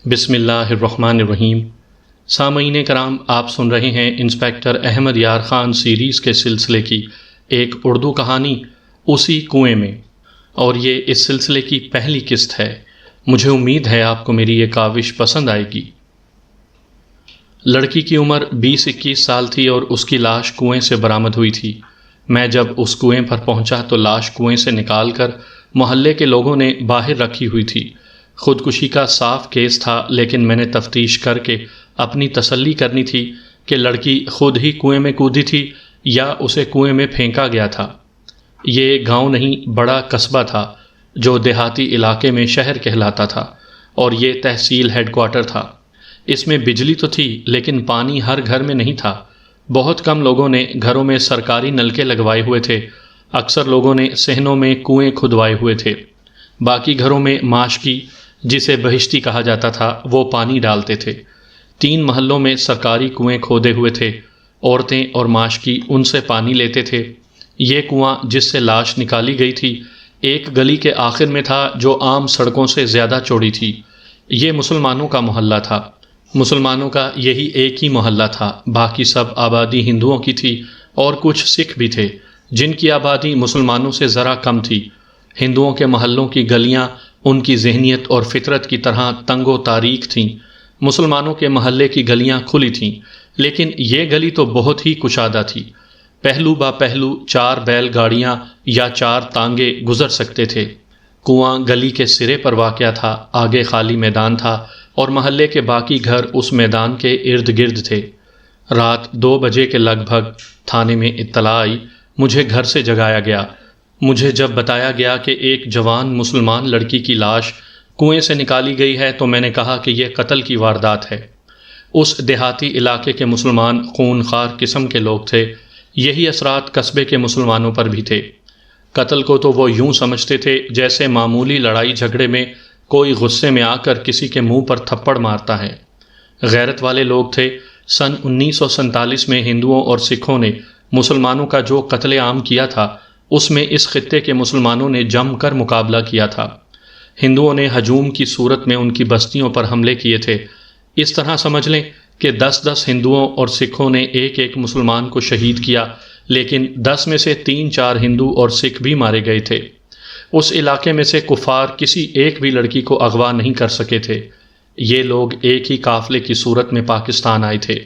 بسم اللہ الرحمن الرحیم۔ سامعین کرام، آپ سن رہے ہیں انسپیکٹر احمد یار خان سیریز کے سلسلے کی ایک اردو کہانی اسی کنویں میں، اور یہ اس سلسلے کی پہلی قسط ہے۔ مجھے امید ہے آپ کو میری یہ کاوش پسند آئے گی۔ لڑکی کی عمر 20-21 سال تھی اور اس کی لاش کنویں سے برآمد ہوئی تھی۔ میں جب اس کنویں پر پہنچا تو لاش کنویں سے نکال کر محلے کے لوگوں نے باہر رکھی ہوئی تھی۔ خودکشی کا صاف کیس تھا، لیکن میں نے تفتیش کر کے اپنی تسلی کرنی تھی کہ لڑکی خود ہی کنویں میں کودی تھی یا اسے کنویں میں پھینکا گیا تھا۔ یہ گاؤں نہیں، بڑا قصبہ تھا جو دیہاتی علاقے میں شہر کہلاتا تھا، اور یہ تحصیل ہیڈ کوارٹر تھا۔ اس میں بجلی تو تھی، لیکن پانی ہر گھر میں نہیں تھا۔ بہت کم لوگوں نے گھروں میں سرکاری نلکے لگوائے ہوئے تھے۔ اکثر لوگوں نے صحنوں میں کنویں کھدوائے ہوئے تھے۔ باقی گھروں میں ماشکی، جسے بہشتی کہا جاتا تھا، وہ پانی ڈالتے تھے۔ 3 محلوں میں سرکاری کنویں کھودے ہوئے تھے۔ عورتیں اور ماشکی ان سے پانی لیتے تھے۔ یہ کنواں جس سے لاش نکالی گئی تھی ایک گلی کے آخر میں تھا جو عام سڑکوں سے زیادہ چوڑی تھی۔ یہ مسلمانوں کا محلہ تھا۔ مسلمانوں کا یہی ایک ہی محلہ تھا، باقی سب آبادی ہندوؤں کی تھی، اور کچھ سکھ بھی تھے جن کی آبادی مسلمانوں سے ذرا کم تھی۔ ہندوؤں کے محلوں کی گلیاں ان کی ذہنیت اور فطرت کی طرح تنگ و تاریک تھیں۔ مسلمانوں کے محلے کی گلیاں کھلی تھیں، لیکن یہ گلی تو بہت ہی کشادہ تھی۔ پہلو با پہلو 4 بیل گاڑیاں یا 4 تانگے گزر سکتے تھے۔ کنواں گلی کے سرے پر واقع تھا، آگے خالی میدان تھا، اور محلے کے باقی گھر اس میدان کے ارد گرد تھے۔ رات 2 بجے کے لگ بھگ تھانے میں اطلاع آئی۔ مجھے گھر سے جگایا گیا۔ مجھے جب بتایا گیا کہ ایک جوان مسلمان لڑکی کی لاش کنویں سے نکالی گئی ہے تو میں نے کہا کہ یہ قتل کی واردات ہے۔ اس دیہاتی علاقے کے مسلمان خون خوار قسم کے لوگ تھے۔ یہی اثرات قصبے کے مسلمانوں پر بھی تھے۔ قتل کو تو وہ یوں سمجھتے تھے جیسے معمولی لڑائی جھگڑے میں کوئی غصے میں آ کر کسی کے منہ پر تھپڑ مارتا ہے۔ غیرت والے لوگ تھے۔ سن 1947 میں ہندوؤں اور سکھوں نے مسلمانوں کا جو قتل عام کیا تھا، اس میں اس خطے کے مسلمانوں نے جم کر مقابلہ کیا تھا۔ ہندوؤں نے ہجوم کی صورت میں ان کی بستیوں پر حملے کیے تھے۔ اس طرح سمجھ لیں کہ 10 ہندوؤں اور سکھوں نے ایک مسلمان کو شہید کیا، لیکن 10 میں سے 3-4 ہندو اور سکھ بھی مارے گئے تھے۔ اس علاقے میں سے کفار کسی ایک بھی لڑکی کو اغوا نہیں کر سکے تھے۔ یہ لوگ ایک ہی قافلے کی صورت میں پاکستان آئے تھے۔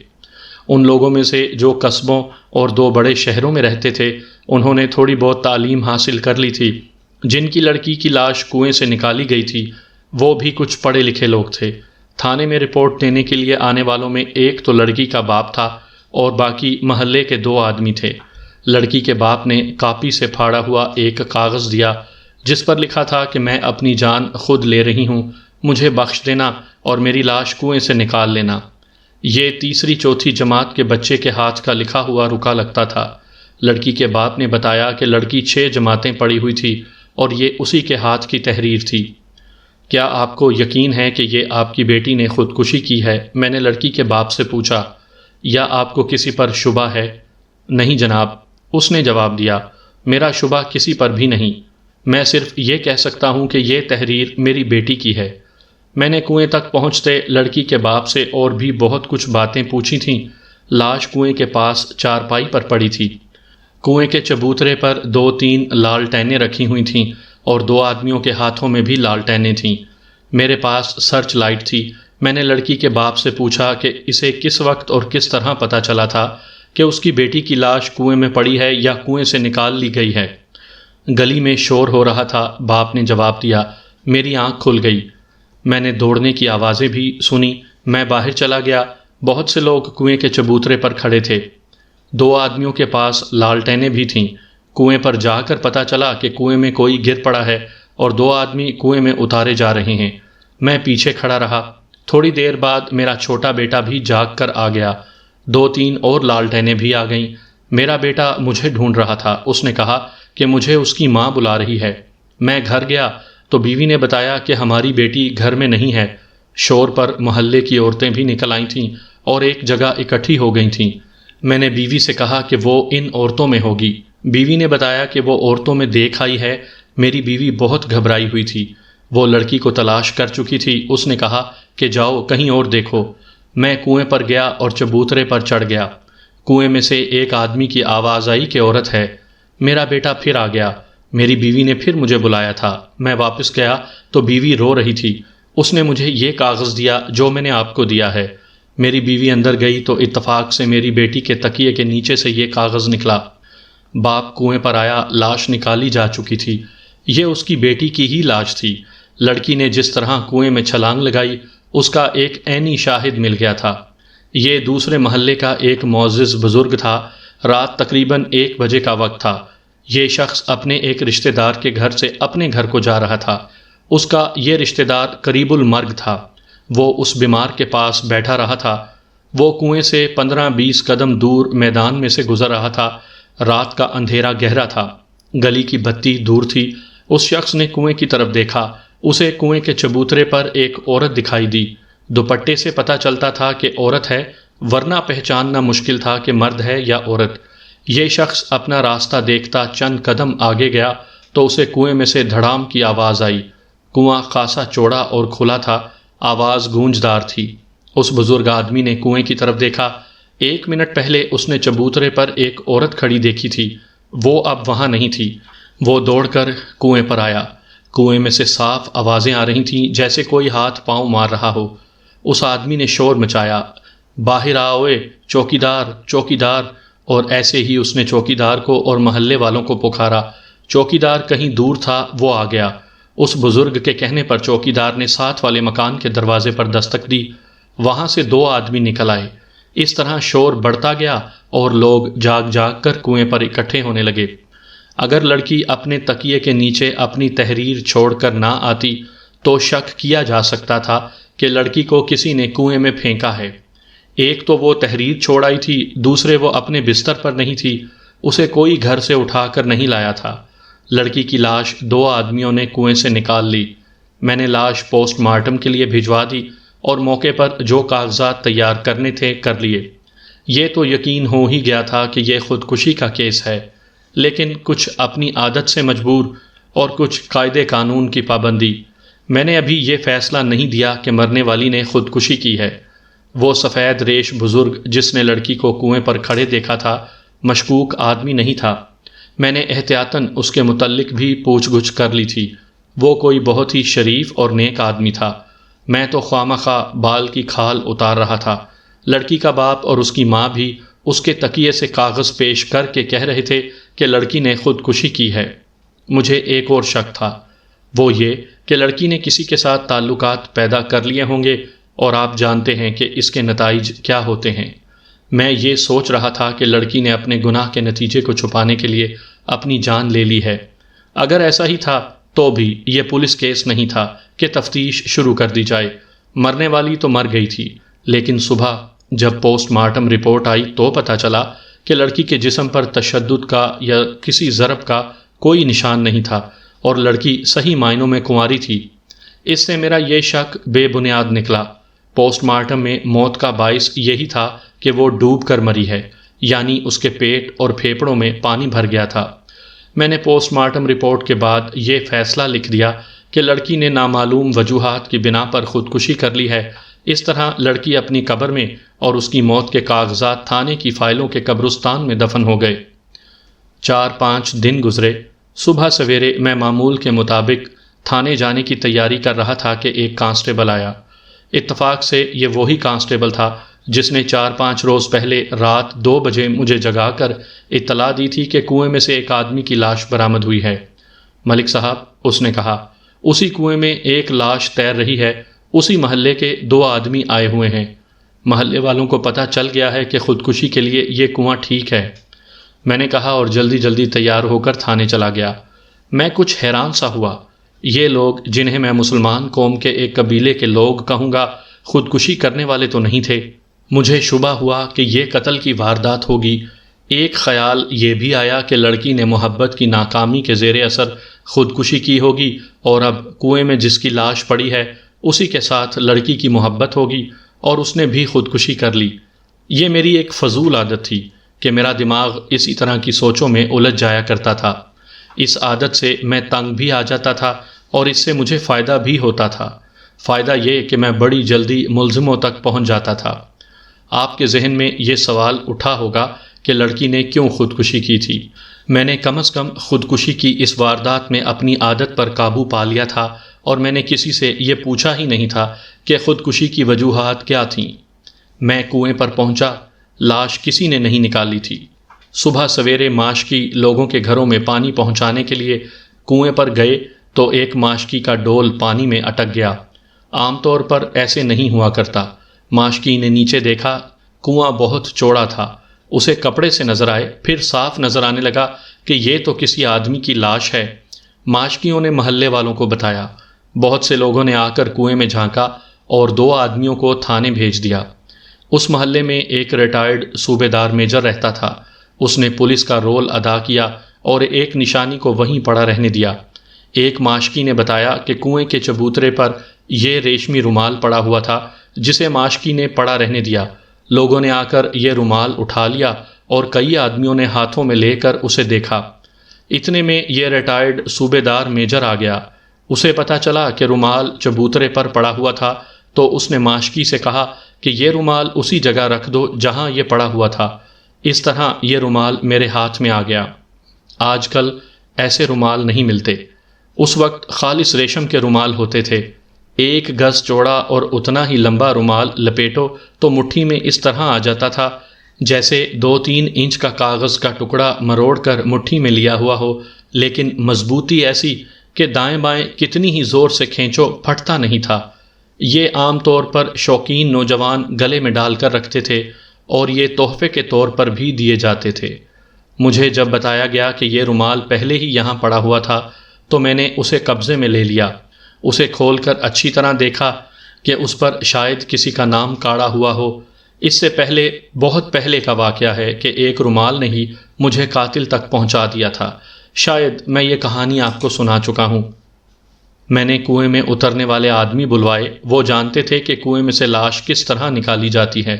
ان لوگوں میں سے جو قصبوں اور 2 بڑے شہروں میں رہتے تھے، انہوں نے تھوڑی بہت تعلیم حاصل کر لی تھی۔ جن کی لڑکی کی لاش کنویں سے نکالی گئی تھی وہ بھی کچھ پڑھے لکھے لوگ تھے۔ تھانے میں رپورٹ دینے کے لیے آنے والوں میں ایک تو لڑکی کا باپ تھا اور باقی محلے کے 2 آدمی تھے۔ لڑکی کے باپ نے کاپی سے پھاڑا ہوا ایک کاغذ دیا جس پر لکھا تھا کہ میں اپنی جان خود لے رہی ہوں، مجھے بخش دینا اور میری لاش کنویں سے نکال لینا۔ یہ 3-4 جماعت کے بچے کے ہاتھ کا لکھا ہوا رکا لگتا تھا۔ لڑکی کے باپ نے بتایا کہ لڑکی 6 جماعتیں پڑھی ہوئی تھی اور یہ اسی کے ہاتھ کی تحریر تھی۔ کیا آپ کو یقین ہے کہ یہ آپ کی بیٹی نے خودکشی کی ہے؟ میں نے لڑکی کے باپ سے پوچھا۔ یا آپ کو کسی پر شبہ ہے؟ نہیں جناب، اس نے جواب دیا، میرا شبہ کسی پر بھی نہیں۔ میں صرف یہ کہہ سکتا ہوں کہ یہ تحریر میری بیٹی کی ہے۔ میں نے کنویں تک پہنچتے لڑکی کے باپ سے اور بھی بہت کچھ باتیں پوچھی تھیں۔ لاش کنویں کے پاس چارپائی پر پڑی تھی۔ کنویں کے چبوترے پر 2-3 لالٹینیں رکھی ہوئی تھیں اور 2 آدمیوں کے ہاتھوں میں بھی لالٹینیں تھیں۔ میرے پاس سرچ لائٹ تھی۔ میں نے لڑکی کے باپ سے پوچھا کہ اسے کس وقت اور کس طرح پتہ چلا تھا کہ اس کی بیٹی کی لاش کنویں میں پڑی ہے یا کنویں سے نکال لی گئی ہے۔ گلی میں شور ہو رہا تھا، باپ نے جواب دیا۔ میری آنکھ کھل گئی۔ میں نے دوڑنے کی آوازیں بھی سنی۔ میں باہر چلا گیا۔ بہت سے لوگ کنویں کے چبوترے پر کھڑے تھے۔ 2 آدمیوں کے پاس لالٹینیں بھی تھیں۔ کنویں پر جا کر پتہ چلا کہ کنویں میں کوئی گر پڑا ہے اور 2 آدمی کنویں میں اتارے جا رہے ہیں۔ میں پیچھے کھڑا رہا۔ تھوڑی دیر بعد میرا چھوٹا بیٹا بھی جاگ کر آ گیا۔ 2-3 اور لالٹینیں بھی آ گئیں۔ میرا بیٹا مجھے ڈھونڈ رہا تھا۔ اس نے کہا کہ مجھے اس کی ماں بلا رہی ہے۔ میں گھر گیا تو بیوی نے بتایا کہ ہماری بیٹی گھر میں نہیں ہے۔ شور پر محلے کی عورتیں بھی نکل آئی تھیں اور ایک جگہ اکٹھی ہو گئی تھیں۔ میں نے بیوی سے کہا کہ وہ ان عورتوں میں ہوگی۔ بیوی نے بتایا کہ وہ عورتوں میں دیکھ آئی ہے۔ میری بیوی بہت گھبرائی ہوئی تھی۔ وہ لڑکی کو تلاش کر چکی تھی۔ اس نے کہا کہ جاؤ کہیں اور دیکھو۔ میں کنویں پر گیا اور چبوترے پر چڑھ گیا۔ کنویں میں سے ایک آدمی کی آواز آئی کہ عورت ہے۔ میرا بیٹا پھر آ گیا۔ میری بیوی نے پھر مجھے بلایا تھا۔ میں واپس گیا تو بیوی رو رہی تھی۔ اس نے مجھے یہ کاغذ دیا جو میں نے آپ کو دیا ہے۔ میری بیوی اندر گئی تو اتفاق سے میری بیٹی کے تکیے کے نیچے سے یہ کاغذ نکلا۔ باپ کنویں پر آیا، لاش نکالی جا چکی تھی۔ یہ اس کی بیٹی کی ہی لاش تھی۔ لڑکی نے جس طرح کنویں میں چھلانگ لگائی اس کا ایک عینی شاہد مل گیا تھا۔ یہ دوسرے محلے کا ایک معزز بزرگ تھا۔ رات تقریباً 1 بجے کا وقت تھا۔ یہ شخص اپنے ایک رشتہ دار کے گھر سے اپنے گھر کو جا رہا تھا۔ اس کا یہ رشتہ دار قریب المرگ تھا۔ وہ اس بیمار کے پاس بیٹھا رہا تھا۔ وہ کنویں سے 15-20 قدم دور میدان میں سے گزر رہا تھا۔ رات کا اندھیرا گہرا تھا۔ گلی کی بتی دور تھی۔ اس شخص نے کنویں کی طرف دیکھا۔ اسے کنویں کے چبوترے پر ایک عورت دکھائی دی۔ دوپٹے سے پتہ چلتا تھا کہ عورت ہے، ورنہ پہچاننا مشکل تھا کہ مرد ہے یا عورت۔ یہ شخص اپنا راستہ دیکھتا چند قدم آگے گیا تو اسے کنویں میں سے دھڑام کی آواز آئی۔ کنواں خاصا چوڑا اور کھلا تھا۔ آواز گونجدار تھی۔ اس بزرگ آدمی نے کنویں کی طرف دیکھا۔ 1 منٹ پہلے اس نے چبوترے پر ایک عورت کھڑی دیکھی تھی۔ وہ اب وہاں نہیں تھی۔ وہ دوڑ کر کنویں پر آیا۔ کنویں میں سے صاف آوازیں آ رہی تھیں جیسے کوئی ہاتھ پاؤں مار رہا ہو۔ اس آدمی نے شور مچایا، باہر آؤے چوکیدار، چوکیدار، اور ایسے ہی اس نے چوکیدار کو اور محلے والوں کو پکارا۔ چوکیدار کہیں دور تھا، وہ آ گیا۔ اس بزرگ کے کہنے پر چوکیدار نے ساتھ والے مکان کے دروازے پر دستک دی۔ وہاں سے 2 آدمی نکل آئے۔ اس طرح شور بڑھتا گیا اور لوگ جاگ جاگ کر کنویں پر اکٹھے ہونے لگے۔ اگر لڑکی اپنے تکیے کے نیچے اپنی تحریر چھوڑ کر نہ آتی تو شک کیا جا سکتا تھا کہ لڑکی کو کسی نے کنویں میں پھینکا ہے۔ ایک تو وہ تحریر چھوڑ آئی تھی، دوسرے وہ اپنے بستر پر نہیں تھی، اسے کوئی گھر سے اٹھا کر نہیں لایا تھا۔ لڑکی کی لاش 2 آدمیوں نے کنویں سے نکال لی۔ میں نے لاش پوسٹ مارٹم کے لیے بھجوا دی اور موقع پر جو کاغذات تیار کرنے تھے کر لیے۔ یہ تو یقین ہو ہی گیا تھا کہ یہ خودکشی کا کیس ہے، لیکن کچھ اپنی عادت سے مجبور اور کچھ قاعدے قانون کی پابندی۔ میں نے ابھی یہ فیصلہ نہیں دیا کہ مرنے والی نے خودکشی کی ہے۔ وہ سفید ریش بزرگ جس نے لڑکی کو کنویں پر کھڑے دیکھا تھا، مشکوک آدمی نہیں تھا۔ میں نے احتیاطاً اس کے متعلق بھی پوچھ گچھ کر لی تھی۔ وہ کوئی بہت ہی شریف اور نیک آدمی تھا۔ میں تو خوامخواہ بال کی کھال اتار رہا تھا۔ لڑکی کا باپ اور اس کی ماں بھی اس کے تکیے سے کاغذ پیش کر کے کہہ رہے تھے کہ لڑکی نے خودکشی کی ہے۔ مجھے ایک اور شک تھا، وہ یہ کہ لڑکی نے کسی کے ساتھ تعلقات پیدا کر لیے ہوں گے، اور آپ جانتے ہیں کہ اس کے نتائج کیا ہوتے ہیں۔ میں یہ سوچ رہا تھا کہ لڑکی نے اپنے گناہ کے نتیجے کو چھپانے کے لیے اپنی جان لے لی ہے۔ اگر ایسا ہی تھا تو بھی یہ پولیس کیس نہیں تھا کہ تفتیش شروع کر دی جائے۔ مرنے والی تو مر گئی تھی، لیکن صبح جب پوسٹ مارٹم رپورٹ آئی تو پتہ چلا کہ لڑکی کے جسم پر تشدد کا یا کسی ضرب کا کوئی نشان نہیں تھا اور لڑکی صحیح معنوں میں کنواری تھی۔ اس سے میرا یہ شک بے بنیاد نکلا۔ پوسٹ مارٹم میں موت کا باعث یہی تھا کہ وہ ڈوب کر مری ہے، یعنی اس کے پیٹ اور پھیپھڑوں میں پانی بھر گیا تھا۔ میں نے پوسٹ مارٹم رپورٹ کے بعد یہ فیصلہ لکھ دیا کہ لڑکی نے نامعلوم وجوہات کی بنا پر خودکشی کر لی ہے۔ اس طرح لڑکی اپنی قبر میں اور اس کی موت کے کاغذات تھانے کی فائلوں کے قبرستان میں دفن ہو گئے۔ 4-5 دن گزرے۔ صبح سویرے میں معمول کے مطابق تھانے جانے کی تیاری کر رہا تھا کہ ایک کانسٹیبل آیا۔ اتفاق سے یہ وہی کانسٹیبل تھا جس نے 4-5 روز پہلے رات 2 بجے مجھے جگا کر اطلاع دی تھی کہ کنویں میں سے ایک آدمی کی لاش برآمد ہوئی ہے۔ ملک صاحب، اس نے کہا، اسی کنویں میں ایک لاش تیر رہی ہے۔ اسی محلے کے 2 آدمی آئے ہوئے ہیں۔ محلے والوں کو پتہ چل گیا ہے کہ خودکشی کے لیے یہ کنواں ٹھیک ہے۔ میں نے کہا اور جلدی جلدی تیار ہو کر تھانے چلا گیا۔ میں کچھ حیران سا ہوا۔ یہ لوگ جنہیں میں مسلمان قوم کے ایک قبیلے کے لوگ کہوں گا، خودکشی کرنے والے تو نہیں تھے۔ مجھے شبہ ہوا کہ یہ قتل کی واردات ہوگی۔ ایک خیال یہ بھی آیا کہ لڑکی نے محبت کی ناکامی کے زیر اثر خودکشی کی ہوگی اور اب کنویں میں جس کی لاش پڑی ہے اسی کے ساتھ لڑکی کی محبت ہوگی اور اس نے بھی خودکشی کر لی۔ یہ میری ایک فضول عادت تھی کہ میرا دماغ اسی طرح کی سوچوں میں الجھ جایا کرتا تھا۔ اس عادت سے میں تنگ بھی آ جاتا تھا اور اس سے مجھے فائدہ بھی ہوتا تھا۔ فائدہ یہ کہ میں بڑی جلدی ملزموں تک پہنچ جاتا تھا۔ آپ کے ذہن میں یہ سوال اٹھا ہوگا کہ لڑکی نے کیوں خودکشی کی تھی۔ میں نے کم از کم خودکشی کی اس واردات میں اپنی عادت پر قابو پا لیا تھا، اور میں نے کسی سے یہ پوچھا ہی نہیں تھا کہ خودکشی کی وجوہات کیا تھیں۔ میں کنویں پر پہنچا، لاش کسی نے نہیں نکالی تھی۔ صبح سویرے ماشکی لوگوں کے گھروں میں پانی پہنچانے کے لیے کنویں پر گئے تو ایک ماشکی کا ڈول پانی میں اٹک گیا۔ عام طور پر ایسے نہیں ہوا کرتا۔ ماشکی نے نیچے دیکھا، کنواں بہت چوڑا تھا۔ اسے کپڑے سے نظر آئے، پھر صاف نظر آنے لگا کہ یہ تو کسی آدمی کی لاش ہے۔ ماشکیوں نے محلے والوں کو بتایا۔ بہت سے لوگوں نے آ کر کنویں میں جھانکا اور 2 آدمیوں کو تھانے بھیج دیا۔ اس محلے میں ایک ریٹائرڈ صوبے دار میجر رہتا تھا۔ اس نے پولیس کا رول ادا کیا اور ایک نشانی کو وہیں پڑا رہنے دیا۔ ایک ماشکی نے بتایا کہ کنویں کے چبوترے پر یہ ریشمی رومال پڑا ہوا تھا جسے ماشکی نے پڑا رہنے دیا۔ لوگوں نے آ کر یہ رومال اٹھا لیا اور کئی آدمیوں نے ہاتھوں میں لے کر اسے دیکھا۔ اتنے میں یہ ریٹائرڈ صوبے دار میجر آ گیا۔ اسے پتہ چلا کہ رومال چبوترے پر پڑا ہوا تھا، تو اس نے ماشکی سے کہا کہ یہ رومال اسی جگہ رکھ دو جہاں یہ پڑا ہوا تھا۔ اس طرح یہ رومال میرے ہاتھ میں آ گیا۔ آج کل ایسے رومال نہیں ملتے۔ اس وقت خالص ریشم کے رومال ہوتے تھے۔ 1 گز چوڑا اور اتنا ہی لمبا رومال لپیٹو تو مٹھی میں اس طرح آ جاتا تھا جیسے 2-3 انچ کا کاغذ کا ٹکڑا مروڑ کر مٹھی میں لیا ہوا ہو، لیکن مضبوطی ایسی کہ دائیں بائیں کتنی ہی زور سے کھینچو پھٹتا نہیں تھا۔ یہ عام طور پر شوقین نوجوان گلے میں ڈال کر رکھتے تھے اور یہ تحفے کے طور پر بھی دیے جاتے تھے۔ مجھے جب بتایا گیا کہ یہ رومال پہلے ہی یہاں پڑا ہوا تھا تو میں نے اسے قبضے میں لے لیا۔ اسے کھول کر اچھی طرح دیکھا کہ اس پر شاید کسی کا نام کاڑا ہوا ہو۔ اس سے پہلے، بہت پہلے کا واقعہ ہے کہ ایک رومال نے ہی مجھے قاتل تک پہنچا دیا تھا۔ شاید میں یہ کہانی آپ کو سنا چکا ہوں۔ میں نے کنویں میں اترنے والے آدمی بلوائے۔ وہ جانتے تھے کہ کنویں میں سے لاش کس طرح نکالی جاتی ہے۔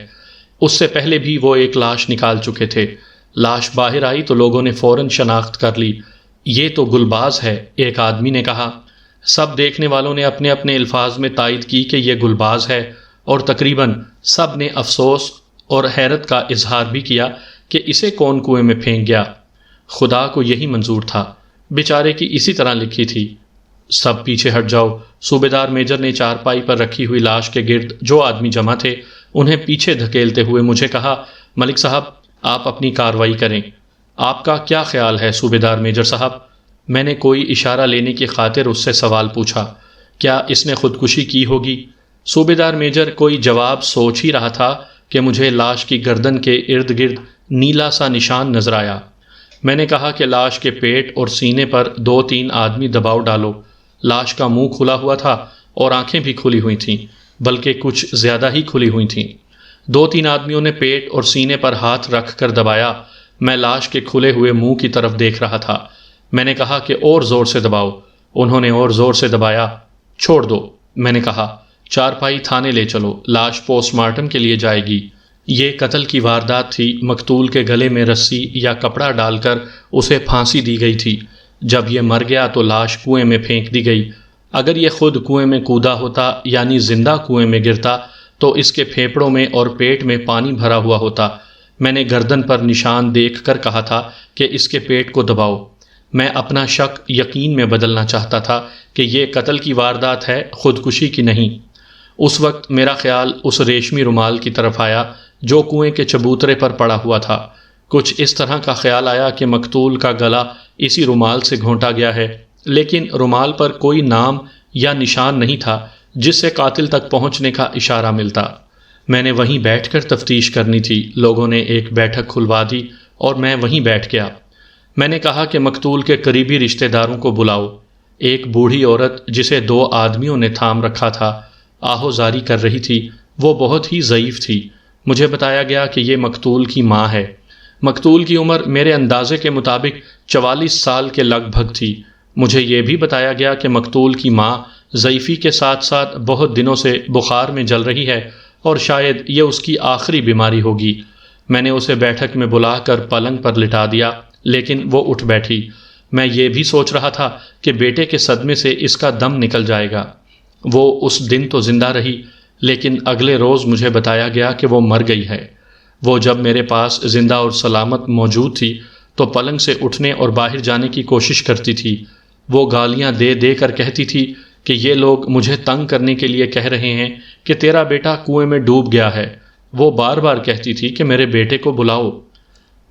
اس سے پہلے بھی وہ ایک لاش نکال چکے تھے۔ لاش باہر آئی تو لوگوں نے فوراً شناخت کر لی۔ یہ تو گلباز ہے، ایک آدمی نے کہا۔ سب دیکھنے والوں نے اپنے اپنے الفاظ میں تائید کی کہ یہ گلباز ہے، اور تقریباً سب نے افسوس اور حیرت کا اظہار بھی کیا کہ اسے کون کنویں میں پھینک گیا۔ خدا کو یہی منظور تھا، بیچارے کی اسی طرح لکھی تھی۔ سب پیچھے ہٹ جاؤ۔ صوبے دار میجر نے چارپائی پر رکھی ہوئی لاش کے گرد جو آدمی جمع تھے انہیں پیچھے دھکیلتے ہوئے مجھے کہا، ملک صاحب آپ اپنی کارروائی کریں۔ آپ کا کیا خیال ہے صوبے دار میجر صاحب؟ میں نے کوئی اشارہ لینے کی خاطر اس سے سوال پوچھا، کیا اس نے خودکشی کی ہوگی؟ صوبے دار میجر کوئی جواب سوچ ہی رہا تھا کہ مجھے لاش کی گردن کے ارد گرد نیلا سا نشان نظر آیا۔ میں نے کہا کہ لاش کے پیٹ اور سینے پر 2-3 آدمی دباؤ ڈالو۔ لاش کا منہ کھلا ہوا تھا اور آنکھیں بھی کھلی ہوئی تھیں، بلکہ کچھ زیادہ ہی کھلی ہوئی تھیں۔ 2-3 آدمیوں نے پیٹ اور سینے پر ہاتھ رکھ کر دبایا۔ میں لاش کے کھلے ہوئے منہ کی طرف دیکھ رہا تھا۔ میں نے کہا کہ اور زور سے دباؤ۔ انہوں نے اور زور سے دبایا۔ چھوڑ دو، میں نے کہا۔ چارپائی تھانے لے چلو، لاش پوسٹ مارٹم کے لیے جائے گی۔ یہ قتل کی واردات تھی۔ مقتول کے گلے میں رسی یا کپڑا ڈال کر اسے پھانسی دی گئی تھی۔ جب یہ مر گیا تو لاش کنویں میں پھینک دی گئی۔ اگر یہ خود کنویں میں کودا ہوتا، یعنی زندہ کنویں میں گرتا، تو اس کے پھیپھڑوں میں اور پیٹ میں پانی بھرا ہوا ہوتا۔ میں نے گردن پر نشان دیکھ کر کہا تھا کہ اس کے پیٹ کو دباؤ۔ میں اپنا شک یقین میں بدلنا چاہتا تھا کہ یہ قتل کی واردات ہے، خودکشی کی نہیں۔ اس وقت میرا خیال اس ریشمی رومال کی طرف آیا جو کنویں کے چبوترے پر پڑا ہوا تھا۔ کچھ اس طرح کا خیال آیا کہ مقتول کا گلا اسی رومال سے گھونٹا گیا ہے، لیکن رومال پر کوئی نام یا نشان نہیں تھا جس سے قاتل تک پہنچنے کا اشارہ ملتا۔ میں نے وہیں بیٹھ کر تفتیش کرنی تھی۔ لوگوں نے ایک بیٹھک کھلوا دی اور میں وہیں بیٹھ گیا۔ میں نے کہا کہ مقتول کے قریبی رشتہ داروں کو بلاؤ۔ ایک بوڑھی عورت جسے 2 آدمیوں نے تھام رکھا تھا آہو زاری کر رہی تھی۔ وہ بہت ہی ضعیف تھی۔ مجھے بتایا گیا کہ یہ مقتول کی ماں ہے۔ مقتول کی عمر میرے اندازے کے مطابق 44 سال کے لگ بھگ تھی۔ مجھے یہ بھی بتایا گیا کہ مقتول کی ماں ضعیفی کے ساتھ ساتھ بہت دنوں سے بخار میں جل رہی ہے اور شاید یہ اس کی آخری بیماری ہوگی۔ میں نے اسے بیٹھک میں بلا کر پلنگ پر لٹا دیا، لیکن وہ اٹھ بیٹھی۔ میں یہ بھی سوچ رہا تھا کہ بیٹے کے صدمے سے اس کا دم نکل جائے گا۔ وہ اس دن تو زندہ رہی، لیکن اگلے روز مجھے بتایا گیا کہ وہ مر گئی ہے۔ وہ جب میرے پاس زندہ اور سلامت موجود تھی تو پلنگ سے اٹھنے اور باہر جانے کی کوشش کرتی تھی۔ وہ گالیاں دے دے کر کہتی تھی کہ یہ لوگ مجھے تنگ کرنے کے لیے کہہ رہے ہیں کہ تیرا بیٹا کنویں میں ڈوب گیا ہے۔ وہ بار بار کہتی تھی کہ میرے بیٹے کو بلاؤ۔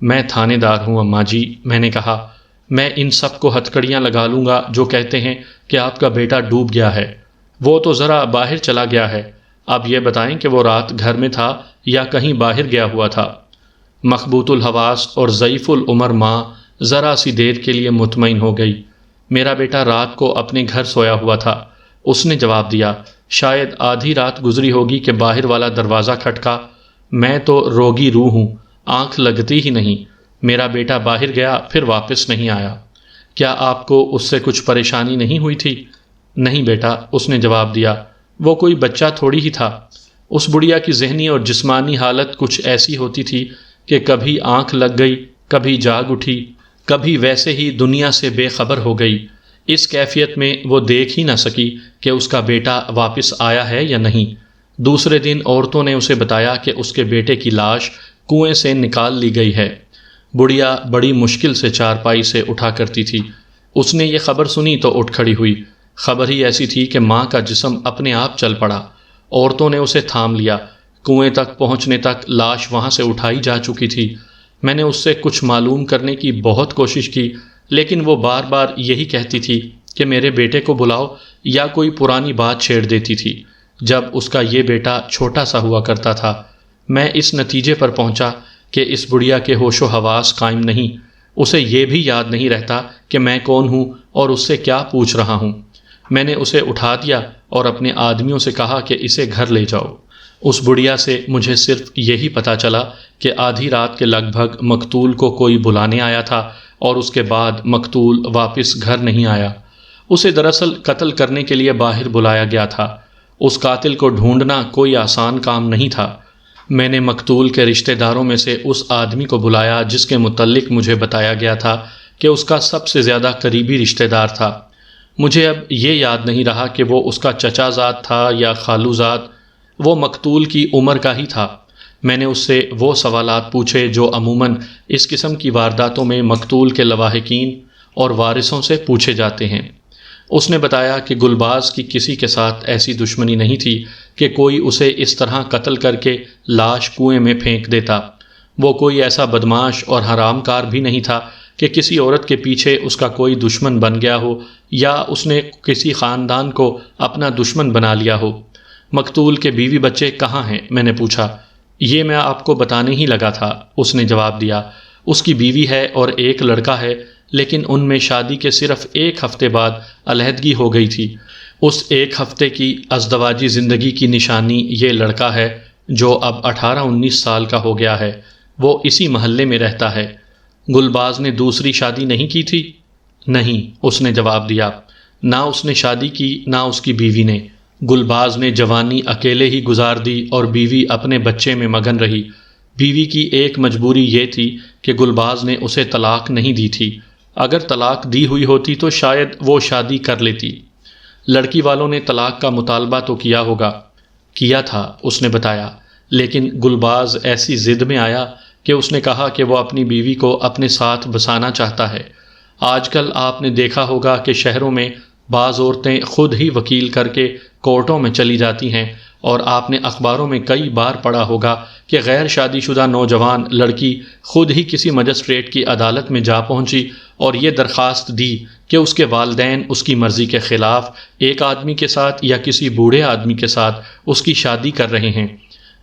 میں تھانے دار ہوں اماں جی، میں نے کہا۔ میں ان سب کو ہتھکڑیاں لگا لوں گا جو کہتے ہیں کہ آپ کا بیٹا ڈوب گیا ہے۔ وہ تو ذرا باہر چلا گیا ہے۔ اب یہ بتائیں کہ وہ رات گھر میں تھا یا کہیں باہر گیا ہوا تھا؟ مخبوط الحواس اور ضعیف العمر ماں ذرا سی دیر کے لیے مطمئن ہو گئی۔ میرا بیٹا رات کو اپنے گھر سویا ہوا تھا، اس نے جواب دیا۔ شاید آدھی رات گزری ہوگی کہ باہر والا دروازہ کھٹکا۔ میں تو روگی روح ہوں، آنکھ لگتی ہی نہیں۔ میرا بیٹا باہر گیا پھر واپس نہیں آیا۔ کیا آپ کو اس سے کچھ پریشانی نہیں ہوئی تھی؟ نہیں بیٹا، اس نے جواب دیا، وہ کوئی بچہ تھوڑی ہی تھا۔ اس بڑھیا کی ذہنی اور جسمانی حالت کچھ ایسی ہوتی تھی کہ کبھی آنکھ لگ گئی، کبھی جاگ اٹھی، کبھی ویسے ہی دنیا سے بے خبر ہو گئی۔ اس کیفیت میں وہ دیکھ ہی نہ سکی کہ اس کا بیٹا واپس آیا ہے یا نہیں۔ دوسرے دن عورتوں نے اسے بتایا کہ اس کے بیٹے کی لاش کنویں سے نکال لی گئی ہے۔ بڑھیا بڑی مشکل سے چارپائی سے اٹھا کرتی تھی۔ اس نے یہ خبر سنی تو اٹھ کھڑی ہوئی۔ خبر ہی ایسی تھی کہ ماں کا جسم اپنے آپ چل پڑا۔ عورتوں نے اسے تھام لیا۔ کنویں تک پہنچنے تک لاش وہاں سے اٹھائی جا چکی تھی۔ میں نے اس سے کچھ معلوم کرنے کی بہت کوشش کی، لیکن وہ بار بار یہی کہتی تھی کہ میرے بیٹے کو بلاؤ، یا کوئی پرانی بات چھیڑ دیتی تھی جب اس کا یہ بیٹا چھوٹا سا ہوا کرتا تھا۔ میں اس نتیجے پر پہنچا کہ اس بڑھیا کے ہوش و حواس قائم نہیں۔ اسے یہ بھی یاد نہیں رہتا کہ میں کون ہوں اور اس سے کیا پوچھ رہا ہوں۔ میں نے اسے اٹھا دیا اور اپنے آدمیوں سے کہا کہ اسے گھر لے جاؤ۔ اس بڑھیا سے مجھے صرف یہی پتہ چلا کہ آدھی رات کے لگ بھگ مقتول کو کوئی بلانے آیا تھا اور اس کے بعد مقتول واپس گھر نہیں آیا۔ اسے دراصل قتل کرنے کے لیے باہر بلایا گیا تھا۔ اس قاتل کو ڈھونڈنا کوئی آسان کام نہیں تھا۔ میں نے مقتول کے رشتہ داروں میں سے اس آدمی کو بلایا جس کے متعلق مجھے بتایا گیا تھا کہ اس کا سب سے زیادہ قریبی رشتہ دار تھا۔ مجھے اب یہ یاد نہیں رہا کہ وہ اس کا چچا زاد تھا یا خالو زاد۔ وہ مقتول کی عمر کا ہی تھا۔ میں نے اس سے وہ سوالات پوچھے جو عموماً اس قسم کی وارداتوں میں مقتول کے لواحقین اور وارثوں سے پوچھے جاتے ہیں۔ اس نے بتایا کہ گلباز کی کسی کے ساتھ ایسی دشمنی نہیں تھی کہ کوئی اسے اس طرح قتل کر کے لاش کنویں میں پھینک دیتا۔ وہ کوئی ایسا بدماش اور حرام کار بھی نہیں تھا کہ کسی عورت کے پیچھے اس کا کوئی دشمن بن گیا ہو یا اس نے کسی خاندان کو اپنا دشمن بنا لیا ہو۔ مقتول کے بیوی بچے کہاں ہیں؟ میں نے پوچھا۔ یہ میں آپ کو بتانے ہی لگا تھا، اس نے جواب دیا۔ اس کی بیوی ہے اور ایک لڑکا ہے، لیکن ان میں شادی کے صرف ایک ہفتے بعد علیحدگی ہو گئی تھی۔ اس ایک ہفتے کی ازدواجی زندگی کی نشانی یہ لڑکا ہے جو اب 18-19 سال کا ہو گیا ہے۔ وہ اسی محلے میں رہتا ہے۔ گلباز نے دوسری شادی نہیں کی تھی؟ نہیں، اس نے جواب دیا۔ نہ اس نے شادی کی نہ اس کی بیوی نے۔ گلباز نے جوانی اکیلے ہی گزار دی اور بیوی اپنے بچے میں مگن رہی۔ بیوی کی ایک مجبوری یہ تھی کہ گلباز نے اسے طلاق نہیں دی تھی۔ اگر طلاق دی ہوئی ہوتی تو شاید وہ شادی کر لیتی۔ لڑکی والوں نے طلاق کا مطالبہ تو کیا ہوگا۔ کیا تھا، اس نے بتایا، لیکن گلباز ایسی ضد میں آیا کہ اس نے کہا کہ وہ اپنی بیوی کو اپنے ساتھ بسانا چاہتا ہے۔ آج کل آپ نے دیکھا ہوگا کہ شہروں میں بعض عورتیں خود ہی وکیل کر کے کورٹوں میں چلی جاتی ہیں، اور آپ نے اخباروں میں کئی بار پڑھا ہوگا کہ غیر شادی شدہ نوجوان لڑکی خود ہی کسی مجسٹریٹ کی عدالت میں جا پہنچی اور یہ درخواست دی کہ اس کے والدین اس کی مرضی کے خلاف ایک آدمی کے ساتھ یا کسی بوڑھے آدمی کے ساتھ اس کی شادی کر رہے ہیں۔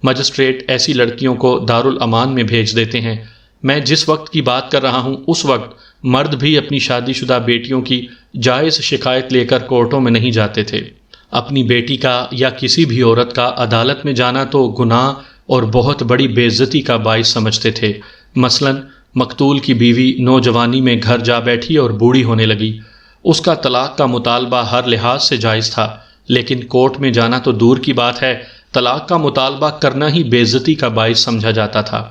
مجسٹریٹ ایسی لڑکیوں کو دارالامان میں بھیج دیتے ہیں۔ میں جس وقت کی بات کر رہا ہوں اس وقت مرد بھی اپنی شادی شدہ بیٹیوں کی جائز شکایت لے کر کورٹوں میں نہیں جاتے تھے۔ اپنی بیٹی کا یا کسی بھی عورت کا عدالت میں جانا تو گناہ اور بہت بڑی بے عزتی کا باعث سمجھتے تھے۔ مثلاً مقتول کی بیوی نوجوانی میں گھر جا بیٹھی اور بوڑھی ہونے لگی۔ اس کا طلاق کا مطالبہ ہر لحاظ سے جائز تھا، لیکن کورٹ میں جانا تو دور کی بات ہے، طلاق کا مطالبہ کرنا ہی بے عزتی کا باعث سمجھا جاتا تھا۔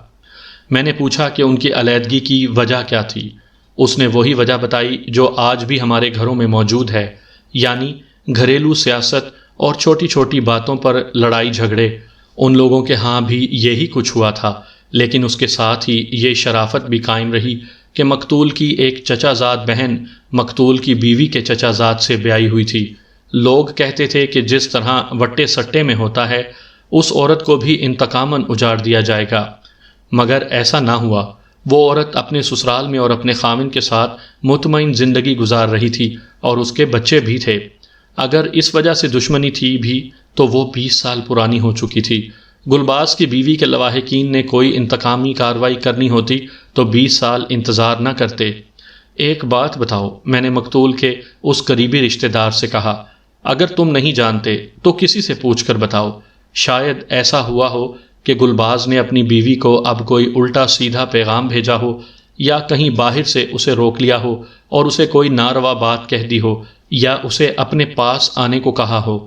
میں نے پوچھا کہ ان کی علیحدگی کی وجہ کیا تھی۔ اس نے وہی وجہ بتائی جو آج بھی ہمارے گھروں میں موجود ہے، یعنی گھریلو سیاست اور چھوٹی چھوٹی باتوں پر لڑائی جھگڑے۔ ان لوگوں کے ہاں بھی یہی کچھ ہوا تھا، لیکن اس کے ساتھ ہی یہ شرافت بھی قائم رہی کہ مقتول کی ایک چچا زاد بہن مقتول کی بیوی کے چچا زاد سے بیائی ہوئی تھی۔ لوگ کہتے تھے کہ جس طرح وٹے سٹے میں ہوتا ہے اس عورت کو بھی انتقاماً اجاڑ دیا جائے گا، مگر ایسا نہ ہوا۔ وہ عورت اپنے سسرال میں اور اپنے خاوند کے ساتھ مطمئن زندگی گزار رہی تھی اور اس کے بچے بھی تھے۔ اگر اس وجہ سے دشمنی تھی بھی تو وہ 20 سال پرانی ہو چکی تھی۔ گلباز کی بیوی کے لواحقین نے کوئی انتقامی کارروائی کرنی ہوتی تو 20 سال انتظار نہ کرتے۔ ایک بات بتاؤ، میں نے مقتول کے اس قریبی رشتہ دار سے کہا، اگر تم نہیں جانتے تو کسی سے پوچھ کر بتاؤ۔ شاید ایسا ہوا ہو کہ گلباز نے اپنی بیوی کو اب کوئی الٹا سیدھا پیغام بھیجا ہو، یا کہیں باہر سے اسے روک لیا ہو اور اسے کوئی ناروا بات کہہ دی ہو، یا اسے اپنے پاس آنے کو کہا ہو۔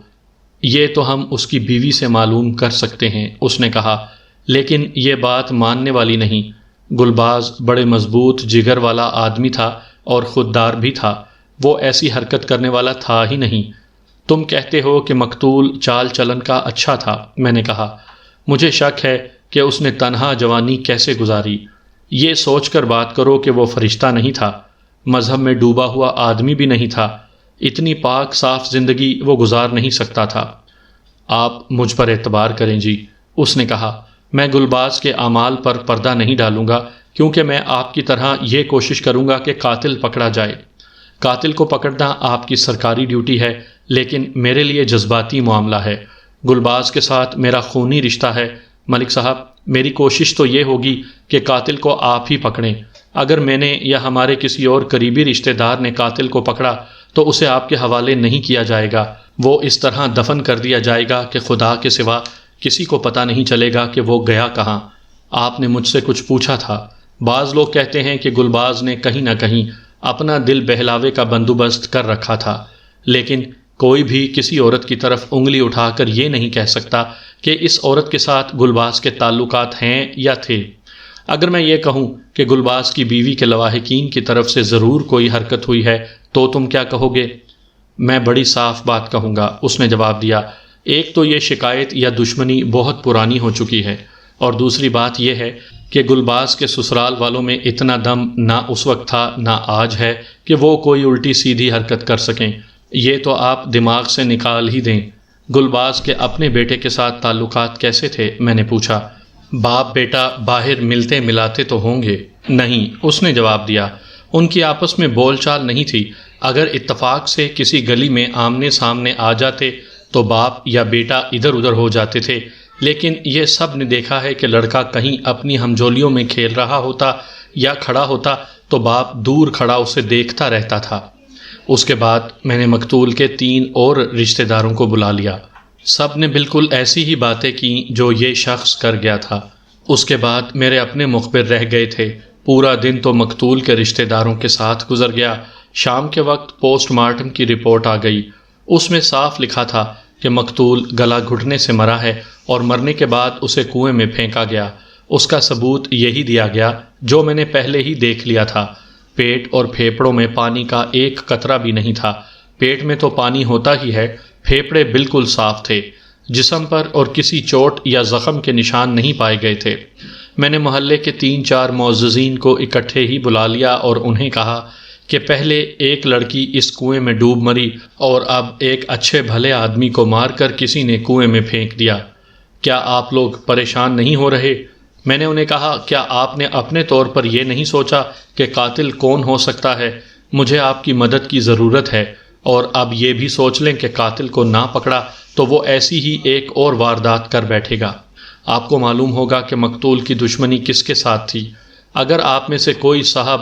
یہ تو ہم اس کی بیوی سے معلوم کر سکتے ہیں، اس نے کہا، لیکن یہ بات ماننے والی نہیں۔ گلباز بڑے مضبوط جگر والا آدمی تھا اور خوددار بھی تھا، وہ ایسی حرکت کرنے والا تھا ہی نہیں۔ تم کہتے ہو کہ مقتول چال چلن کا اچھا تھا، میں نے کہا، مجھے شک ہے کہ اس نے تنہا جوانی کیسے گزاری۔ یہ سوچ کر بات کرو کہ وہ فرشتہ نہیں تھا، مذہب میں ڈوبا ہوا آدمی بھی نہیں تھا، اتنی پاک صاف زندگی وہ گزار نہیں سکتا تھا۔ آپ مجھ پر اعتبار کریں جی، اس نے کہا، میں گلباز کے اعمال پر پردہ نہیں ڈالوں گا، کیونکہ میں آپ کی طرح یہ کوشش کروں گا کہ قاتل پکڑا جائے۔ قاتل کو پکڑنا آپ کی سرکاری ڈیوٹی ہے، لیکن میرے لیے جذباتی معاملہ ہے۔ گلباز کے ساتھ میرا خونی رشتہ ہے۔ ملک صاحب، میری کوشش تو یہ ہوگی کہ قاتل کو آپ ہی پکڑیں۔ اگر میں نے یا ہمارے کسی اور قریبی رشتہ دار نے قاتل کو پکڑا تو اسے آپ کے حوالے نہیں کیا جائے گا، وہ اس طرح دفن کر دیا جائے گا کہ خدا کے سوا کسی کو پتہ نہیں چلے گا کہ وہ گیا کہاں۔ آپ نے مجھ سے کچھ پوچھا تھا۔ بعض لوگ کہتے ہیں کہ گلباز نے کہیں نہ کہیں اپنا دل بہلاوے کا بندوبست کر رکھا تھا، لیکن کوئی بھی کسی عورت کی طرف انگلی اٹھا کر یہ نہیں کہہ سکتا کہ اس عورت کے ساتھ گلباز کے تعلقات ہیں یا تھے۔ اگر میں یہ کہوں کہ گلباز کی بیوی کے لواحقین کی طرف سے ضرور کوئی حرکت ہوئی ہے تو تم کیا کہو گے؟ میں بڑی صاف بات کہوں گا، اس نے جواب دیا۔ ایک تو یہ شکایت یا دشمنی بہت پرانی ہو چکی ہے، اور دوسری بات یہ ہے کہ گلباز کے سسرال والوں میں اتنا دم نہ اس وقت تھا نہ آج ہے کہ وہ کوئی الٹی سیدھی حرکت کر سکیں۔ یہ تو آپ دماغ سے نکال ہی دیں۔ گلباز کے اپنے بیٹے کے ساتھ تعلقات کیسے تھے؟ میں نے پوچھا۔ باپ بیٹا باہر ملتے ملاتے تو ہوں گے؟ نہیں، اس نے جواب دیا، ان کی آپس میں بول چال نہیں تھی۔ اگر اتفاق سے کسی گلی میں آمنے سامنے آ جاتے تو باپ یا بیٹا ادھر ادھر ہو جاتے تھے، لیکن یہ سب نے دیکھا ہے کہ لڑکا کہیں اپنی ہمجولیوں میں کھیل رہا ہوتا یا کھڑا ہوتا تو باپ دور کھڑا اسے دیکھتا رہتا تھا۔ اس کے بعد میں نے مقتول کے 3 اور رشتہ داروں کو بلا لیا۔ سب نے بالکل ایسی ہی باتیں کیں جو یہ شخص کر گیا تھا۔ اس کے بعد میرے اپنے مخبر رہ گئے تھے۔ پورا دن تو مقتول کے رشتہ داروں کے ساتھ گزر گیا۔ شام کے وقت پوسٹ مارٹم کی رپورٹ آ گئی۔ اس میں صاف لکھا تھا کہ مقتول گلا گھٹنے سے مرا ہے اور مرنے کے بعد اسے کنویں میں پھینکا گیا۔ اس کا ثبوت یہی دیا گیا جو میں نے پہلے ہی دیکھ لیا تھا۔ پیٹ اور پھیپڑوں میں پانی کا ایک قطرہ بھی نہیں تھا۔ پیٹ میں تو پانی ہوتا ہی ہے، پھیپڑے بالکل صاف تھے۔ جسم پر اور کسی چوٹ یا زخم کے نشان نہیں پائے گئے تھے۔ میں نے محلے کے 3-4 معززین کو اکٹھے ہی بلا لیا اور انہیں کہا کہ پہلے ایک لڑکی اس کنویں میں ڈوب مری اور اب ایک اچھے بھلے آدمی کو مار کر کسی نے کنویں میں پھینک دیا۔ کیا آپ لوگ پریشان نہیں ہو رہے؟ میں نے انہیں کہا، کیا آپ نے اپنے طور پر یہ نہیں سوچا کہ قاتل کون ہو سکتا ہے؟ مجھے آپ کی مدد کی ضرورت ہے، اور اب یہ بھی سوچ لیں کہ قاتل کو نہ پکڑا تو وہ ایسی ہی ایک اور واردات کر بیٹھے گا۔ آپ کو معلوم ہوگا کہ مقتول کی دشمنی کس کے ساتھ تھی۔ اگر آپ میں سے کوئی صاحب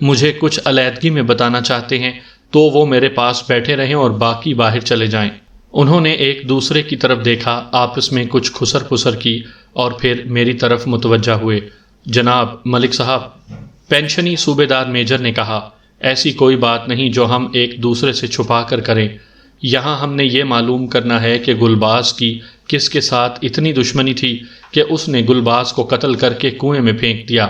مجھے کچھ علیحدگی میں بتانا چاہتے ہیں تو وہ میرے پاس بیٹھے رہیں اور باقی باہر چلے جائیں۔ انہوں نے ایک دوسرے کی طرف دیکھا، آپس میں کچھ خسر پسر کی اور پھر میری طرف متوجہ ہوئے۔ جناب ملک صاحب، پینشنی صوبے دار میجر نے کہا، ایسی کوئی بات نہیں جو ہم ایک دوسرے سے چھپا کر کریں۔ یہاں ہم نے یہ معلوم کرنا ہے کہ گلباز کی کس کے ساتھ اتنی دشمنی تھی کہ اس نے گلباز کو قتل کر کے کنویں میں پھینک دیا۔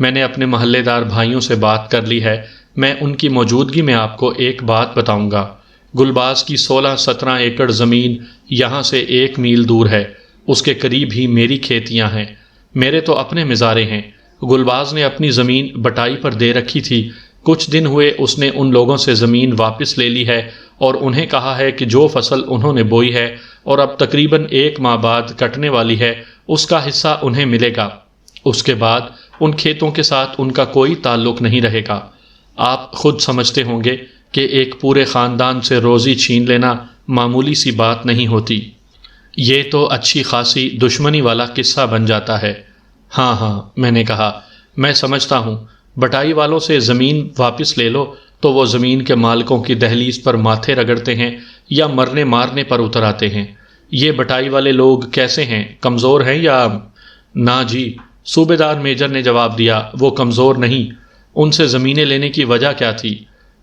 میں نے اپنے محلے دار بھائیوں سے بات کر لی ہے، میں ان کی موجودگی میں آپ کو ایک بات بتاؤں گا۔ گلباز کی 16-17 ایکڑ زمین یہاں سے 1 میل دور ہے، اس کے قریب ہی میری کھیتیاں ہیں، میرے تو اپنے مزارے ہیں۔ گلباز نے اپنی زمین بٹائی پر دے رکھی تھی، کچھ دن ہوئے اس نے ان لوگوں سے زمین واپس لے لی ہے اور انہیں کہا ہے کہ جو فصل انہوں نے بوئی ہے اور اب تقریباً 1 ماہ بعد کٹنے والی ہے، اس کا حصہ انہیں ملے گا۔ اس کے بعد ان کھیتوں کے ساتھ ان کا کوئی تعلق نہیں رہے گا۔ آپ خود سمجھتے ہوں گے کہ ایک پورے خاندان سے روزی چھین لینا معمولی سی بات نہیں ہوتی۔ یہ تو اچھی خاصی دشمنی والا قصہ بن جاتا ہے۔ ہاں، میں نے کہا، میں سمجھتا ہوں۔ بٹائی والوں سے زمین واپس لے لو تو وہ زمین کے مالکوں کی دہلیز پر ماتھے رگڑتے ہیں یا مرنے مارنے پر اتر آتے ہیں۔ یہ بٹائی والے لوگ کیسے ہیں؟ کمزور ہیں یا؟ نہ جی، صوبیدار میجر نے جواب دیا، وہ کمزور نہیں۔ ان سے زمینیں لینے کی وجہ کیا تھی؟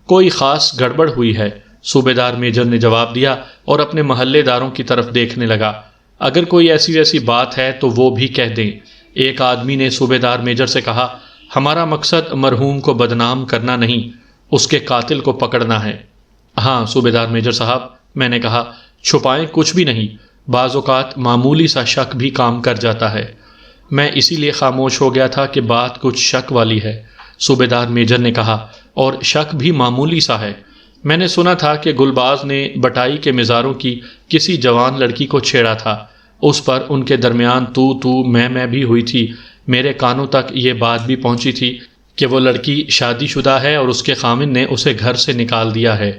کوئی خاص گڑبڑ ہوئی ہے، صوبیدار میجر نے جواب دیا اور اپنے محلے داروں کی طرف دیکھنے لگا۔ اگر کوئی ایسی ویسی بات ہے تو وہ بھی کہہ دیں۔ ایک آدمی نے صوبیدار میجر سے کہا، ہمارا مقصد مرحوم کو بدنام کرنا نہیں، اس کے قاتل کو پکڑنا ہے۔ ہاں صوبیدار میجر صاحب، میں نے کہا، چھپائیں کچھ بھی نہیں، بعض اوقات معمولی سا شک بھی کام کر جاتا ہے۔ میں اسی لیے خاموش ہو گیا تھا کہ بات کچھ شک والی ہے، صوبیدار میجر نے کہا، اور شک بھی معمولی سا ہے۔ میں نے سنا تھا کہ گلباز نے بٹائی کے مزاروں کی کسی جوان لڑکی کو چھیڑا تھا، اس پر ان کے درمیان تو میں بھی ہوئی تھی۔ میرے کانوں تک یہ بات بھی پہنچی تھی کہ وہ لڑکی شادی شدہ ہے اور اس کے خاوند نے اسے گھر سے نکال دیا ہے۔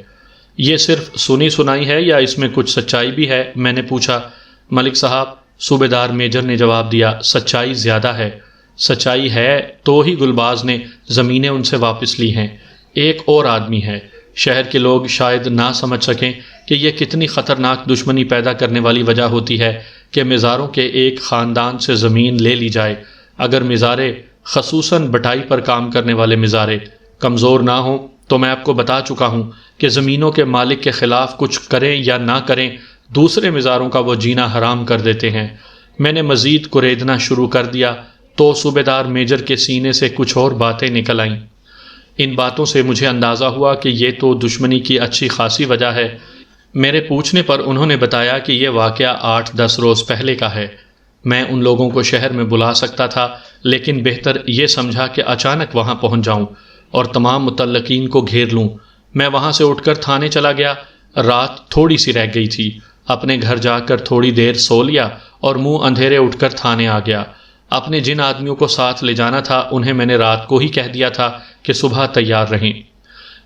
یہ صرف سنی سنائی ہے یا اس میں کچھ سچائی بھی ہے؟ میں نے پوچھا۔ ملک صاحب، صوبیدار میجر نے جواب دیا، سچائی زیادہ ہے۔ سچائی ہے تو ہی گلباز نے زمینیں ان سے واپس لی ہیں۔ ایک اور آدمی ہے، شہر کے لوگ شاید نہ سمجھ سکیں کہ یہ کتنی خطرناک دشمنی پیدا کرنے والی وجہ ہوتی ہے کہ مزاروں کے ایک خاندان سے زمین لے لی جائے۔ اگر مزارے، خصوصاً بٹائی پر کام کرنے والے مزارے، کمزور نہ ہوں تو میں آپ کو بتا چکا ہوں کہ زمینوں کے مالک کے خلاف کچھ کریں یا نہ کریں، دوسرے مزاروں کا وہ جینا حرام کر دیتے ہیں۔ میں نے مزید کریدنا شروع کر دیا تو صوبیدار میجر کے سینے سے کچھ اور باتیں نکل آئیں۔ ان باتوں سے مجھے اندازہ ہوا کہ یہ تو دشمنی کی اچھی خاصی وجہ ہے۔ میرے پوچھنے پر انہوں نے بتایا کہ یہ واقعہ 8-10 روز پہلے کا ہے۔ میں ان لوگوں کو شہر میں بلا سکتا تھا، لیکن بہتر یہ سمجھا کہ اچانک وہاں پہنچ جاؤں اور تمام متعلقین کو گھیر لوں۔ میں وہاں سے اٹھ کر تھانے چلا گیا۔ رات تھوڑی سی رہ گئی تھی۔ اپنے گھر جا کر تھوڑی دیر سو لیا اور منہ اندھیرے اٹھ کر تھانے آ گیا۔ اپنے جن آدمیوں کو ساتھ لے جانا تھا انہیں میں نے رات کو ہی کہہ دیا تھا کہ صبح تیار رہیں۔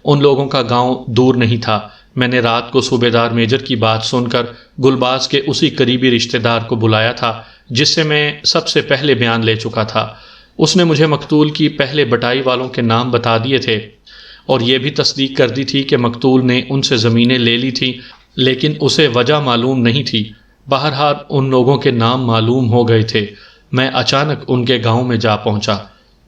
ان لوگوں کا گاؤں دور نہیں تھا۔ میں نے رات کو صوبیدار میجر کی بات سن کر گلباز کے اسی قریبی رشتہ دار کو بلایا تھا جس سے میں سب سے پہلے بیان لے چکا تھا۔ اس نے مجھے مقتول کی پہلے بٹائی والوں کے نام بتا دیے تھے اور یہ بھی تصدیق کر دی تھی کہ مقتول نے ان سے زمینیں لے لی تھیں، لیکن اسے وجہ معلوم نہیں تھی۔ بہرحال ان لوگوں کے نام معلوم ہو گئے تھے۔ میں اچانک ان کے گاؤں میں جا پہنچا۔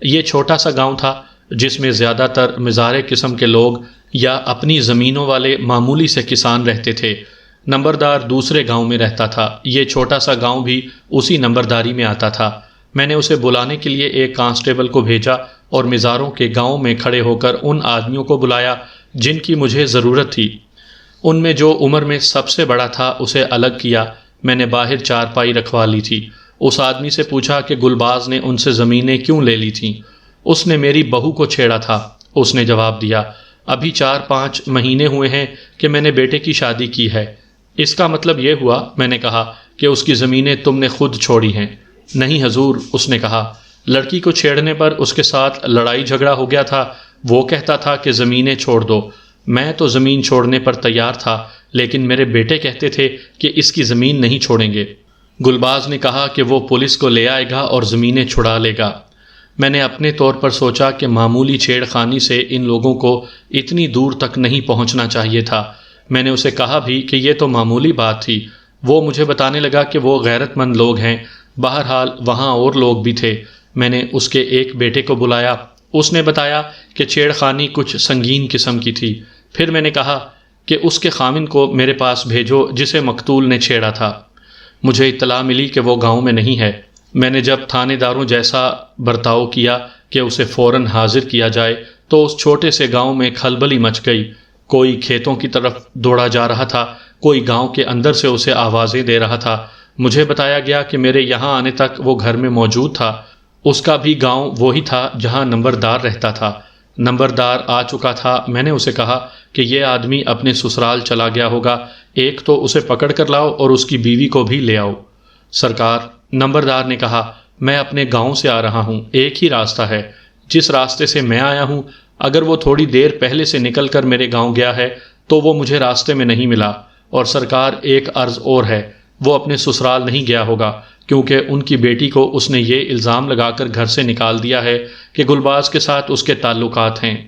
یہ چھوٹا سا گاؤں تھا جس میں زیادہ تر مزارے قسم کے لوگ یا اپنی زمینوں والے معمولی سے کسان رہتے تھے۔ نمبردار دوسرے گاؤں میں رہتا تھا۔ یہ چھوٹا سا گاؤں بھی اسی نمبرداری میں آتا تھا۔ میں نے اسے بلانے کے لیے ایک کانسٹیبل کو بھیجا اور مزاروں کے گاؤں میں کھڑے ہو کر ان آدمیوں کو بلایا جن کی مجھے ضرورت تھی۔ ان میں جو عمر میں سب سے بڑا تھا اسے الگ کیا۔ میں نے باہر چارپائی رکھوا لی تھی۔ اس آدمی سے پوچھا کہ گلباز نے ان سے زمینیں کیوں لے لی تھیں۔ اس نے میری بہو کو چھیڑا تھا، اس نے جواب دیا۔ ابھی 4-5 مہینے ہوئے ہیں کہ میں نے بیٹے کی شادی کی ہے۔ اس کا مطلب یہ ہوا، میں نے کہا، کہ اس کی زمینیں تم نے خود چھوڑی ہیں۔ نہیں حضور، اس نے کہا، لڑکی کو چھیڑنے پر اس کے ساتھ لڑائی جھگڑا ہو گیا تھا۔ وہ کہتا تھا کہ زمینیں چھوڑ دو۔ میں تو زمین چھوڑنے پر تیار تھا، لیکن میرے بیٹے کہتے تھے کہ اس کی زمین نہیں چھوڑیں گے۔ گلباز نے کہا کہ وہ پولیس کو لے آئے گا اور زمینیں چھڑا لے گا۔ میں نے اپنے طور پر سوچا کہ معمولی چھیڑ خانی سے ان لوگوں کو اتنی دور تک نہیں پہنچنا چاہیے تھا۔ میں نے اسے کہا بھی کہ یہ تو معمولی بات تھی۔ وہ مجھے بتانے لگا کہ وہ غیرت مند لوگ ہیں۔ بہرحال وہاں اور لوگ بھی تھے۔ میں نے اس کے ایک بیٹے کو بلایا۔ اس نے بتایا کہ چھیڑ خانی کچھ سنگین قسم کی تھی۔ پھر میں نے کہا کہ اس کے خاوند کو میرے پاس بھیجو جسے مقتول نے چھیڑا تھا۔ مجھے اطلاع ملی کہ وہ گاؤں میں نہیں ہے۔ میں نے جب تھانے داروں جیسا برتاؤ کیا کہ اسے فوراً حاضر کیا جائے تو اس چھوٹے سے گاؤں میں کھلبلی مچ گئی۔ کوئی کھیتوں کی طرف دوڑا جا رہا تھا، کوئی گاؤں کے اندر سے اسے آوازیں دے رہا تھا۔ مجھے بتایا گیا کہ میرے یہاں آنے تک وہ گھر میں موجود تھا۔ اس کا بھی گاؤں وہی تھا جہاں نمبردار رہتا تھا۔ نمبردار آ چکا تھا۔ میں نے اسے کہا کہ یہ آدمی اپنے سسرال چلا گیا ہوگا، ایک تو اسے پکڑ کر لاؤ اور اس کی بیوی کو بھی لے آؤ۔ سرکار، نمبردار نے کہا، میں اپنے گاؤں سے آ رہا ہوں، ایک ہی راستہ ہے، جس راستے سے میں آیا ہوں، اگر وہ تھوڑی دیر پہلے سے نکل کر میرے گاؤں گیا ہے تو وہ مجھے راستے میں نہیں ملا۔ اور سرکار، ایک عرض اور ہے، وہ اپنے سسرال نہیں گیا ہوگا، کیونکہ ان کی بیٹی کو اس نے یہ الزام لگا کر گھر سے نکال دیا ہے کہ گلباز کے ساتھ اس کے تعلقات ہیں۔